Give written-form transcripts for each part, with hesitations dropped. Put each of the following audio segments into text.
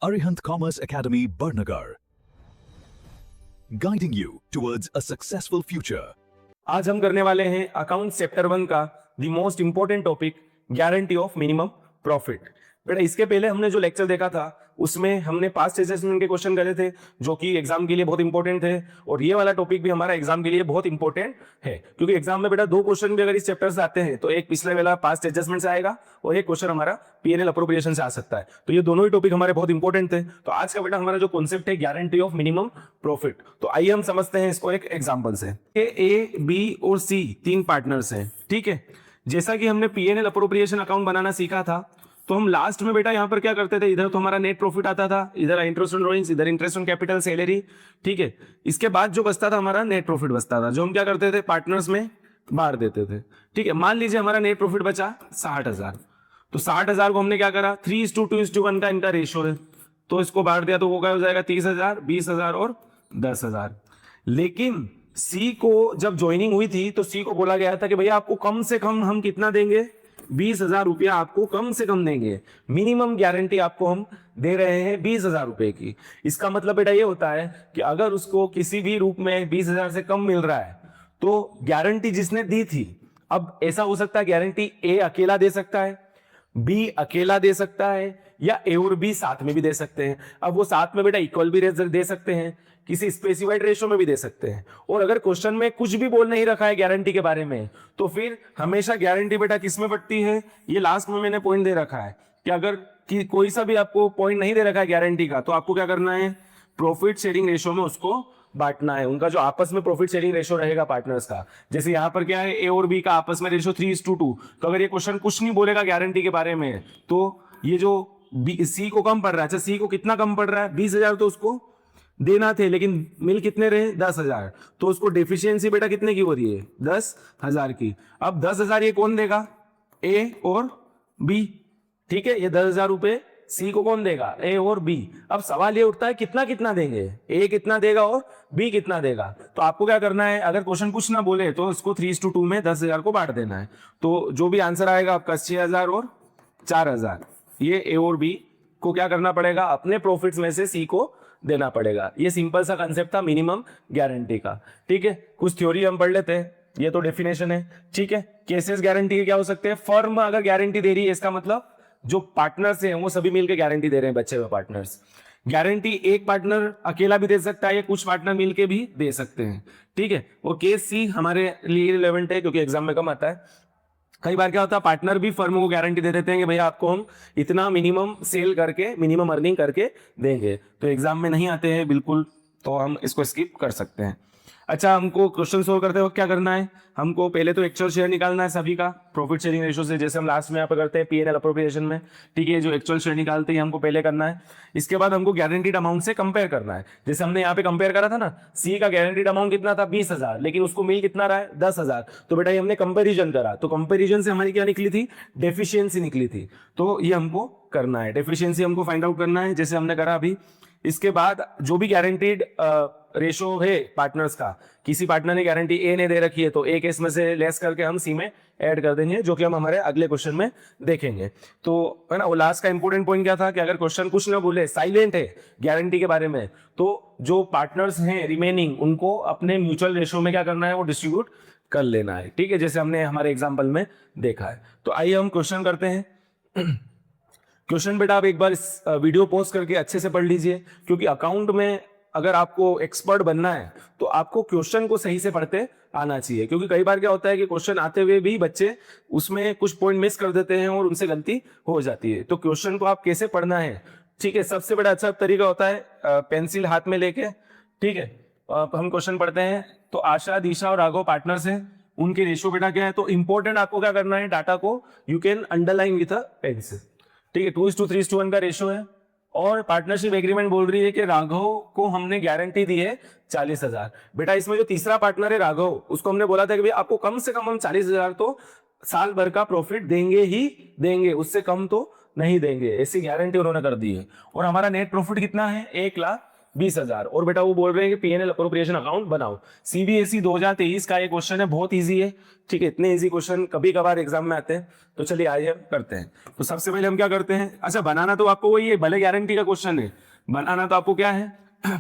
Arihant Commerce Academy, Barnagar, guiding you towards a successful future. आज हम करने वाले हैं अकाउंट चैप्टर 1 का the most important topic guarantee of minimum profit. बेटा इसके पहले हमने जो लेक्चर देखा था उसमें हमने पास्ट असेसमेंट के क्वेश्चन करे थे जो कि एग्जाम के लिए बहुत इंपॉर्टेंट थे, और ये वाला टॉपिक भी हमारा एग्जाम के लिए बहुत इंपॉर्टेंट है क्योंकि एग्जाम में बेटा दो क्वेश्चन भी अगर इस चैप्टर से आते हैं तो एक पिछले वाला पास्ट एडजस्टमेंट से आएगा और एक क्वेश्चन हमारा पीएनएल अप्रोप्रिएशन से आ सकता है। तो ये दोनों ही टॉपिक हमारे बहुत इंपॉर्टेंट थे। तो आज का बेटा हमारा जो कॉन्सेप्ट है गारंटी ऑफ मिनिमम प्रॉफिट, तो आइए हम समझते हैं इसको एक एग्जाम्पल से। ए, बी और सी तीन पार्टनर्स हैं, ठीक है। जैसा कि हमने पीएनएल अप्रोप्रिएशन अकाउंट बनाना सीखा था तो हम लास्ट में बेटा यहाँ पर क्या करते थे, इधर तो हमारा नेट प्रॉफिट आता था, इधर इंटरेस्ट ऑन ड्रॉइंग्स, इधर इंटरेस्ट ऑन कैपिटल सैलरी, ठीक है। इसके बाद जो बचता था हमारा नेट प्रॉफिट बचता था, जो हम क्या करते थे पार्टनर्स में बांट देते थे, ठीक है। मान लीजिए हमारा नेट प्रॉफिट बचा 60,000, तो 60,000 को हमने क्या करा 3:2:1 का इनका रेशियो है, तो इसको बांट दिया तो वो क्या हो जाएगा 30,000, 20,000 और 10,000। लेकिन सी को जब ज्वाइनिंग हुई थी तो सी को बोला गया था कि भैया आपको कम से कम हम कितना देंगे, 20,000 रुपया आपको कम से कम देंगे, मिनिमम गारंटी आपको हम दे रहे हैं 20,000 रुपए की। इसका मतलब बेटा ये होता है कि अगर उसको किसी भी रूप में 20,000 से कम मिल रहा है तो गारंटी जिसने दी थी, अब ऐसा हो सकता है गारंटी ए अकेला दे सकता है, बी अकेला दे सकता है, या ए और बी साथ में भी दे सकते हैं। अब वो साथ में बेटा इक्वल भी दे सकते हैं, किसी स्पेसिफाइड रेशो में भी दे सकते हैं। और अगर क्वेश्चन में कुछ भी बोल नहीं रखा है गारंटी के बारे में तो फिर हमेशा गारंटी बेटा किस में बटती है, ये लास्ट में मैंने पॉइंट दे रखा है कि अगर कोई सा भी आपको पॉइंट नहीं दे रखा है गारंटी का तो आपको क्या करना है, प्रॉफिट शेयरिंग रेशो में उसको बांटना है। उनका जो आपस में प्रॉफिट शेयरिंग रेशो रहेगा पार्टनर्स का, जैसे यहाँ पर क्या है ए और बी का आपस में रेशो 3:2, तो अगर ये क्वेश्चन कुछ नहीं बोलेगा गारंटी के बारे में तो ये जो सी को कम पड़ रहा है, अच्छा सी को कितना कम पड़ रहा है 20,000 तो उसको देना थे, लेकिन मिल कितने रहे 10,000, तो उसको डेफिशिएंसी बेटा कितने की हो रही है 10,000 की। अब 10,000 ये कौन देगा, ए और बी, ठीक है। ये 10,000 रुपए सी को कौन देगा, ए और बी। अब सवाल ये उठता है कितना कितना देंगे, ए कितना देगा और बी कितना देगा। तो आपको क्या करना है, अगर क्वेश्चन कुछ ना बोले तो इसको 3:2 में 10,000 को बांट देना है। तो जो भी आंसर आएगा आपका 6,000 और 4,000, ये ए और बी को क्या करना पड़ेगा, अपने प्रॉफिट्स में से सी को देना पड़ेगा। ये सिंपल सा कंसेप्ट था मिनिमम गारंटी का, ठीक है। कुछ थ्योरी हम पढ़ लेते हैं, ये तो डेफिनेशन है, ठीक है। केसेस गारंटी के क्या हो सकते हैं, फर्म अगर गारंटी दे रही है इसका मतलब जो पार्टनर्स हैं वो सभी मिलकर गारंटी दे रहे हैं, बच्चे हुए पार्टनर्स। गारंटी एक पार्टनर अकेला भी दे सकता है या कुछ पार्टनर मिलके भी दे सकते हैं, ठीक है। वो केस सी हमारे लिए रिलेवेंट है क्योंकि एग्जाम में कम आता है। कई बार क्या होता है पार्टनर भी फर्म को गारंटी दे देते हैं कि भैया आपको हम इतना मिनिमम सेल करके मिनिमम अर्निंग करके देंगे, तो एग्जाम में नहीं आते हैं बिल्कुल, तो हम इसको स्किप कर सकते हैं। अच्छा, हमको क्वेश्चन सोल्व करते वक्त क्या करना है, हमको पहले तो एक्चुअल शेयर निकालना है सभी का प्रॉफिट शेयरिंग रेशो से, जैसे हम लास्ट में यहाँ पे करते हैं पीएनएल अप्रोप्रिएशन में, ठीक है। जो एक्चुअल शेयर निकालते हैं हमको पहले करना है। इसके बाद हमको गारंटीड अमाउंट से कंपेयर करना है, जैसे हमने यहाँ पे कंपेयर करा था ना, सी का गारंटीड अमाउंट कितना था 20,000, लेकिन उसको मिल कितना रहा है 10,000, तो बेटा ये हमने कंपेरिजन करा, तो कंपेरिजन से हमारी क्या निकली थी, डेफिशिएंसी निकली थी। तो ये हमको करना है, डेफिशिएंसी हमको फाइंड आउट करना है, जैसे हमने करा अभी। इसके बाद जो भी गारंटीड रेशो है पार्टनर्स का, किसी पार्टनर ने गारंटी ए ने दे रखी है तो ए केस में से लेस करके हम सी में ऐड कर देंगे, जो कि हम हमारे अगले क्वेश्चन में देखेंगे। तो है ना, वो लास्ट का इंपॉर्टेंट पॉइंट क्या था कि अगर क्वेश्चन कुछ ना बोले, साइलेंट है गारंटी के बारे में, तो जो पार्टनर्स हैं रिमेनिंग उनको अपने म्यूचुअल रेशो में क्या करना है, वो डिस्ट्रीब्यूट कर लेना है, ठीक है, जैसे हमने हमारे एग्जाम्पल में देखा है। तो आइए हम क्वेश्चन करते हैं। क्वेश्चन बेटा आप एक बार इस वीडियो पॉज करके अच्छे से पढ़ लीजिए, क्योंकि अकाउंट में अगर आपको एक्सपर्ट बनना है तो आपको क्वेश्चन को सही से पढ़ते आना चाहिए, क्योंकि कई बार क्या होता है कि क्वेश्चन आते हुए भी बच्चे उसमें कुछ पॉइंट मिस कर देते हैं और उनसे गलती हो जाती है। तो क्वेश्चन को आप कैसे पढ़ना है, ठीक है, सबसे बड़ा अच्छा तरीका होता है पेंसिल हाथ में लेके, ठीक है। हम क्वेश्चन पढ़ते हैं, तो आशा, दिशा और राघव पार्टनर्स हैं, उनके रेशियो बेटा क्या है, तो इंपॉर्टेंट आपको क्या करना है, डाटा को you can underline with a pencil, ठीक है। 2:3:1 का रेशियो है और पार्टनरशिप एग्रीमेंट बोल रही है कि राघव को हमने गारंटी दी है 40,000। बेटा इसमें जो तीसरा पार्टनर है राघव, उसको हमने बोला था कि भाई आपको कम से कम हम 40,000 तो साल भर का प्रॉफिट देंगे ही देंगे, उससे कम तो नहीं देंगे, ऐसी गारंटी उन्होंने कर दी है। और हमारा नेट प्रॉफिट कितना है 1,00,000 20,000। और बेटा वो बोल रहे हैं कि पीएनएल अप्रोप्रिएशन अकाउंट बनाओ। सीबीएसई 2023 का ये क्वेश्चन है, बहुत इजी है, ठीक है। इतने इजी क्वेश्चन कभी कभार एग्जाम में आते हैं। तो चलिए आइए करते हैं। तो सबसे पहले हम क्या करते हैं, अच्छा बनाना तो आपको वही है, भले गारंटी का क्वेश्चन है, बनाना तो आपको क्या है,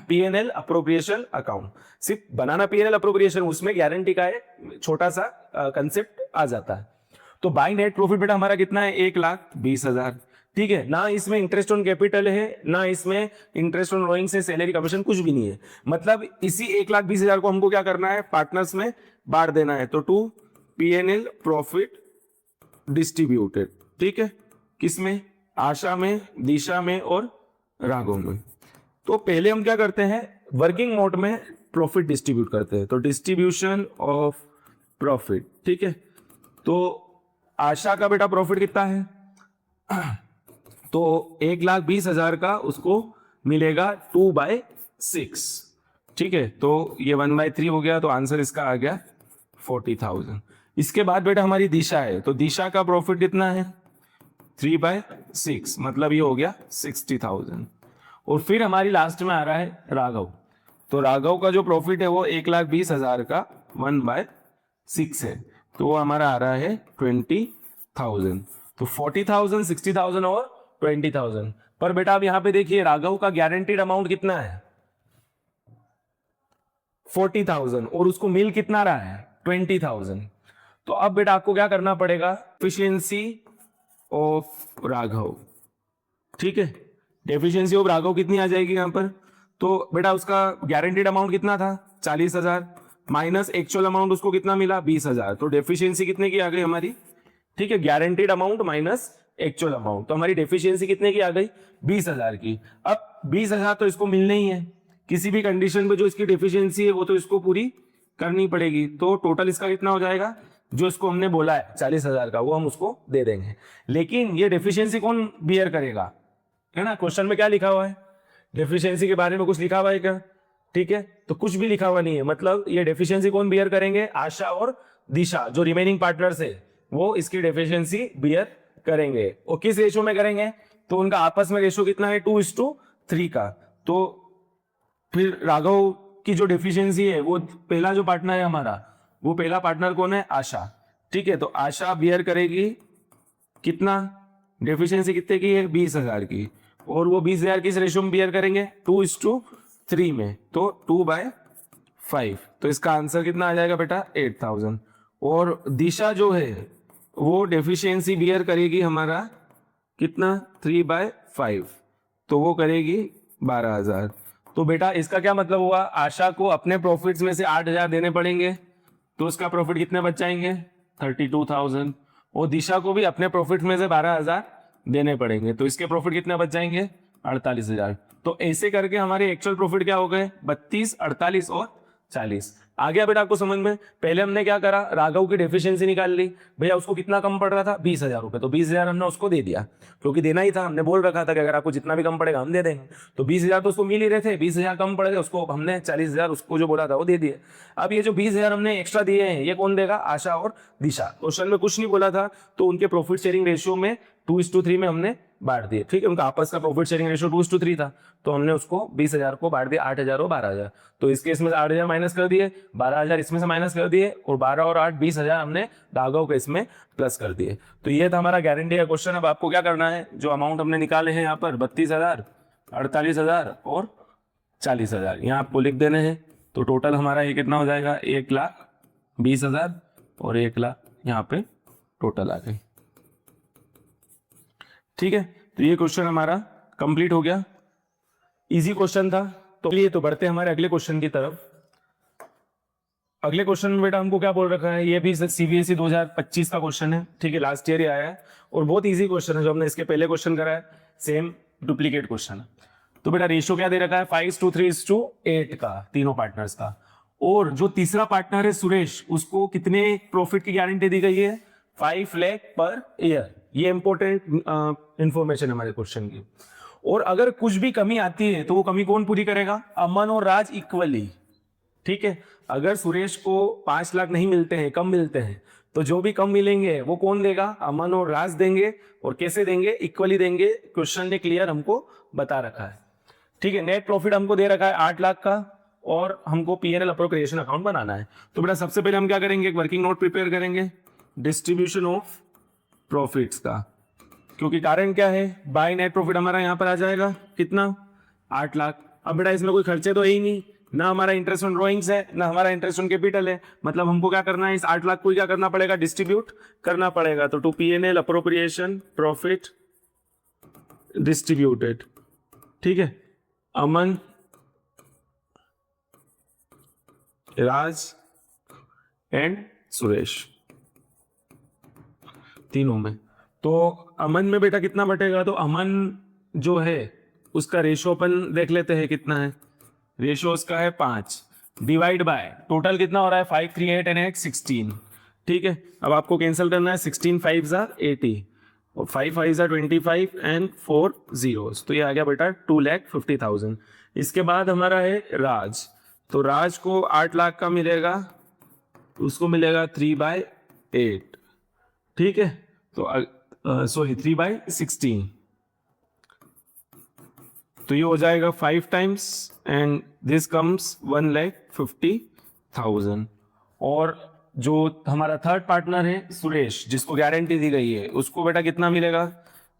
पीएनएल अप्रोप्रिएशन अकाउंट। सिर्फ बनाना पीएनएल अप्रोप्रिएशन, उसमें गारंटी का एक छोटा सा कंसेप्ट आ जाता है। तो बाय नेट प्रॉफिट बेटा हमारा कितना है, 1,20,000, ठीक है ना। इसमें इंटरेस्ट ऑन कैपिटल है ना, इसमें इंटरेस्ट ऑन रोइंग से सैलरी कमीशन कुछ भी नहीं है। मतलब इसी 1,20,000 को हमको क्या करना है, पार्टनर्स में बांट देना है। तो टू पीएनएल प्रॉफिट डिस्ट्रीब्यूटेड, ठीक है, किसमें, आशा में, दिशा में और राघव में। तो पहले हम क्या करते हैं, वर्किंग मोड में प्रॉफिट डिस्ट्रीब्यूट करते हैं। तो डिस्ट्रीब्यूशन ऑफ प्रॉफिट, ठीक है। तो आशा का बेटा प्रॉफिट कितना है, तो 1,20,000 का उसको मिलेगा 2/6, ठीक है। तो ये 1/3 हो गया, तो आंसर इसका आ गया 40,000। इसके बाद बेटा हमारी दिशा है, तो दिशा का प्रॉफिट कितना है, 3/6, मतलब ये हो गया 60,000। और फिर हमारी लास्ट में आ रहा है राघव। तो राघव का जो प्रॉफिट है वो 1,20,000 का 1/6 है, तो वो हमारा आ रहा है 20,000। तो 40,000, 60,000 और 20,000। पर बेटा अब यहां पे देखिए राघव का गारंटीड अमाउंट कितना है, 40,000, और उसको मिल कितना रहा है, 20,000। तो अब बेटा आपको क्या करना पड़ेगा, एफिशिएंसी ऑफ राघव, ठीक है। डेफिशिएंसी ऑफ राघव कितनी आ जाएगी यहां पर, तो बेटा उसका गारंटीड अमाउंट कितना था, 40,000, माइनस एक्चुअल अमाउंट उसको कितना मिला, 20,000। तो डेफिशिएंसी कितने की आ गई हमारी, ठीक है, guaranteed amount minus actual amount. तो हमारी डेफिशिएंसी कितने की आ गई, 20,000 की। अब 20,000 तो इसको मिलने ही है, किसी भी कंडीशन पे जो इसकी डेफिशिएंसी है वो तो इसको पूरी करनी पड़ेगी। तो टोटल इसका कितना हो जाएगा, जो इसको हमने बोला है 40,000 का, वो हम उसको दे देंगे। लेकिन ये डेफिशिएंसी कौन बियर करेगा, है ना। क्वेश्चन में क्या लिखा हुआ है, डेफिशिएंसी के बारे में कुछ लिखा हुआ है क्या, ठीक है, तो कुछ भी लिखा हुआ नहीं है। मतलब ये डेफिशिएंसी कौन बियर करेंगे, आशा और दिशा, जो रिमेनिंग पार्टनर्स है वो इसकी डेफिशिएंसी बियर करेंगे। और किस रेशो में करेंगे, तो उनका आपस में रेशो कितना है, 2:3 का। तो फिर राघव की जो डेफिशिएंसी है, वो पहला जो पार्टनर है हमारा, वो पहला पार्टनर कौन है, आशा, ठीक है। तो आशा बियर करेगी कितना, डेफिशिएंसी कितने की है, 20,000 की। और वो 20,000 किस रेशो में बियर करेंगे, 2:3 में, तो 2/5। तो इसका आंसर कितना आ जाएगा बेटा, 8,000। और दिशा जो है वो डेफिशिएंसी बियर करेगी हमारा कितना, 3/5, तो वो करेगी 12,000। तो बेटा इसका क्या मतलब हुआ, आशा को अपने प्रॉफिट्स में से 8,000 देने पड़ेंगे, तो उसका प्रॉफिट कितने बच जाएंगे, 32,000। और दिशा को भी अपने प्रॉफिट में से 12,000 देने पड़ेंगे, तो इसके प्रॉफिट कितने बच जाएंगे, 48,000। तो ऐसे करके हमारे एक्चुअल प्रॉफिट क्या हो गए, 32, 48 और 40। आ गया बेटा आपको समझ में। पहले हमने क्या करा, राघव की डेफिशिएंसी निकाल ली, भैया उसको कितना कम पड़ रहा था, 20,000 रुपए, तो 20,000 हमने उसको दे दिया, क्योंकि देना ही था, हमने बोल रखा था कि अगर आपको जितना भी कम पड़ेगा हम दे देंगे। तो 20,000 तो उसको मिल ही रहे थे, 20,000 कम पड़ गए, उसको हमने 40,000 उसको जो बोला था वो दे दिए। अब ये जो 20,000 हमने एक्स्ट्रा दिए हैं, ये कौन देगा, आशा और दिशा। क्वेश्चन में कुछ नहीं बोला था, तो उनके प्रॉफिट शेयरिंग रेशियो में 2:3 में हमने बांट दिए, ठीक है। उनका आपस का प्रॉफिट शेयरिंग रेशियो 2:3 था, तो हमने उसको 20,000 को बांट दिया 8,000 और 12,000। तो इस केस में 8,000 माइनस कर दिए, 12,000 इसमें से माइनस कर दिए, और 12 और 8 20,000 हमने राघव के इसमें प्लस कर दिए। तो ये था हमारा गारंटी का क्वेश्चन। अब आपको क्या करना है, जो अमाउंट हमने निकाले हैं यहाँ पर 32,000, 48,000 और 40,000, यहाँ आपको लिख देने हैं। तो टोटल हमारा ये कितना हो जाएगा, 1,20,000 और 1,00,000 यहाँ पे टोटल आ गई, ठीक है। तो ये क्वेश्चन हमारा कंप्लीट हो गया, इजी क्वेश्चन था। तो चलिए तो बढ़ते हैं हमारे अगले क्वेश्चन की तरफ। अगले क्वेश्चन में बेटा हमको क्या बोल रखा है, ये भी सीबीएसई 2025 का क्वेश्चन है, ठीक है, लास्ट ईयर ही आया है, और बहुत इजी क्वेश्चन है। जो हमने इसके पहले क्वेश्चन करा है सेम डुप्लीकेट क्वेश्चन है। तो बेटा रेशियो क्या दे रखा है, 5:3:8 का, तीनों पार्टनर्स का। और जो तीसरा पार्टनर है सुरेश, उसको कितने प्रॉफिट की गारंटी दी गई है, 5 लाख पर ईयर। ये इंपॉर्टेंट इंफॉर्मेशन है हमारे क्वेश्चन की। और अगर कुछ भी कमी आती है तो वो कमी कौन पूरी करेगा, अमन और राज इक्वली, ठीक है। अगर सुरेश को 5 लाख नहीं मिलते हैं, कम मिलते हैं, तो जो भी कम मिलेंगे वो कौन देगा, अमन और राज देंगे। और कैसे देंगे, इक्वली देंगे। क्वेश्चन ने क्लियर हमको बता रखा है। ठीक है, नेट प्रॉफिट हमको दे रखा है 8 लाख का और हमको पीएनएल अप्रोप्रिएशन अकाउंट बनाना है। तो बेटा सबसे पहले हम क्या करेंगे, एक वर्किंग नोट प्रिपेयर करेंगे डिस्ट्रीब्यूशन ऑफ प्रॉफिट्स का, क्योंकि कारण क्या है, बाय नेट प्रॉफिट हमारा यहाँ पर आ जाएगा कितना, 8 लाख। अब बेटा इसमें कोई खर्चे तो है ही नहीं, ना हमारा इंटरेस्ट ऑन ड्रॉइंग्स है, ना हमारा इंटरेस्ट ऑन कैपिटल है, मतलब हमको क्या करना है, इस 8 लाख को क्या करना पड़ेगा, डिस्ट्रीब्यूट करना पड़ेगा। तो to PNL appropriation profit distributed, ठीक है, अमन, राज एंड सुरेश, तीनों में। तो अमन में बेटा कितना बटेगा, तो अमन जो है उसका रेशो अपन देख लेते हैं कितना है, रेशो उसका है 5, डिवाइड बाय टोटल कितना हो रहा है 5, 3, 8 एंड 8 16, ठीक है। अब आपको कैंसिल करना है, 16 5 जार 80 और 5 5 जार 25 एंड 4 zeros, तो ये आ गया बेटा 2,50,000। इसके बाद हमारा है राज, तो राज को 8 लाख का मिलेगा, उसको मिलेगा 3/8, ठीक है, तो सॉरी 3/16, तो ये हो जाएगा 5 टाइम्स एंड दिस कम्स 1,50,000। और जो हमारा थर्ड पार्टनर है सुरेश, जिसको गारंटी दी गई है, उसको बेटा कितना मिलेगा,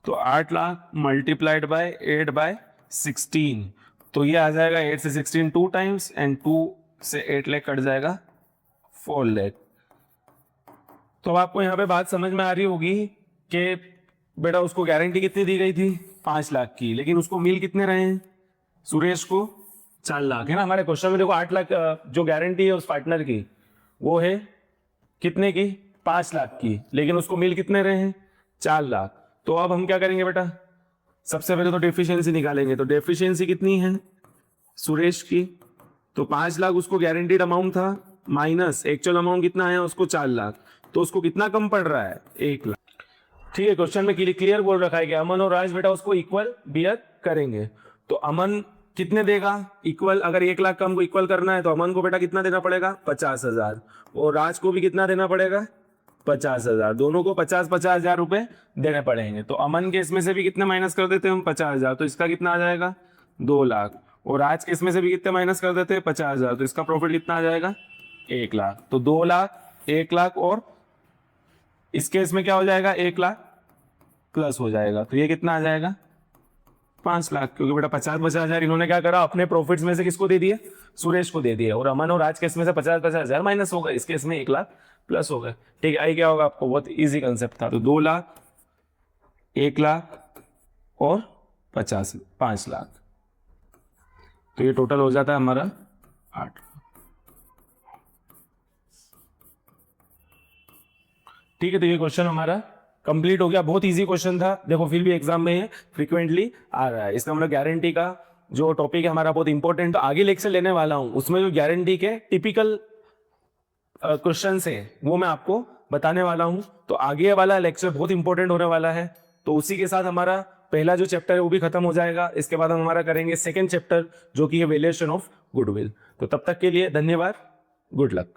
तो 8 लाख मल्टीप्लाइड बाय 8/16, तो ये आ जाएगा 8 से 16 2 टाइम्स एंड 2 से 8 लाख कट जाएगा 4 लाख। तो अब आपको यहाँ पे बात समझ में आ रही होगी कि बेटा उसको गारंटी कितनी दी गई थी, 5 लाख की, लेकिन उसको मिल कितने रहे हैं, सुरेश को 4 लाख, है ना। हमारे क्वेश्चन में देखो 8 लाख जो गारंटी है उस पार्टनर की वो है कितने की, 5 लाख की, लेकिन उसको मिल कितने रहे हैं, 4 लाख। तो अब हम क्या करेंगे बेटा, सबसे पहले तो डेफिशिएंसी निकालेंगे। तो डेफिशिएंसी कितनी है सुरेश की, तो 5 लाख उसको गारंटीड अमाउंट था, माइनस एक्चुअल अमाउंट कितना है उसको 4 लाख, तो उसको कितना कम पड़ रहा है, 1 लाख। ठीक है, क्वेश्चन में क्लियर बोल रखा है कि अमन और राज बेटा उसको इक्वल बियर करेंगे। तो अमन कितने देगा इक्वल, अगर 1 लाख का हमको इक्वल करना है तो अमन को बेटा कितना देना पड़ेगा, 50,000, और राज को भी कितना देना पड़ेगा, 50,000, दोनों को 50-50 हजार रुपए देने पड़ेंगे। तो अमन के इसमें से भी कितने माइनस कर देते हैं हम, 50,000, तो इसका कितना आ जाएगा 2 लाख, और राज के इसमें से भी कितने माइनस कर देते हैं 50,000, तो इसका प्रॉफिट कितना आ जाएगा 1 लाख। तो 2 लाख, 1 लाख, और इस केस में क्या हो जाएगा 1 लाख प्लस हो जाएगा, तो ये कितना आ जाएगा 5 लाख, क्योंकि बेटा 50-50 हजार इन्होंने क्या करा, अपने प्रॉफिट्स में से किसको दे दिए, सुरेश को दे दिए, और अमन और राज केस में से 50-50 हजार माइनस हो गए, इस केस में 1 लाख प्लस हो गए। ठीक है, आई क्या होगा आपको, बहुत इजी कंसेप्ट था। तो 2 लाख, 1 लाख और 5 लाख, तो ये टोटल हो जाता है हमारा 8। ठीक है, तो ये क्वेश्चन हमारा कंप्लीट हो गया, बहुत इजी क्वेश्चन था, देखो फिर भी एग्जाम में फ्रीक्वेंटली आ रहा है। इसका मतलब गारंटी का जो टॉपिक है हमारा बहुत इंपॉर्टेंट, तो आगे लेक्चर लेने वाला हूं, उसमें जो गारंटी के टिपिकल क्वेश्चन है वो मैं आपको बताने वाला हूं। तो आगे वाला लेक्चर बहुत इंपॉर्टेंट होने वाला है, तो उसी के साथ हमारा पहला जो चैप्टर है वो भी खत्म हो जाएगा। इसके बाद हम हमारा करेंगे सेकेंड चैप्टर, जो कि है वैल्यूएशन ऑफ गुडविल। तो तब तक के लिए धन्यवाद, गुड लक।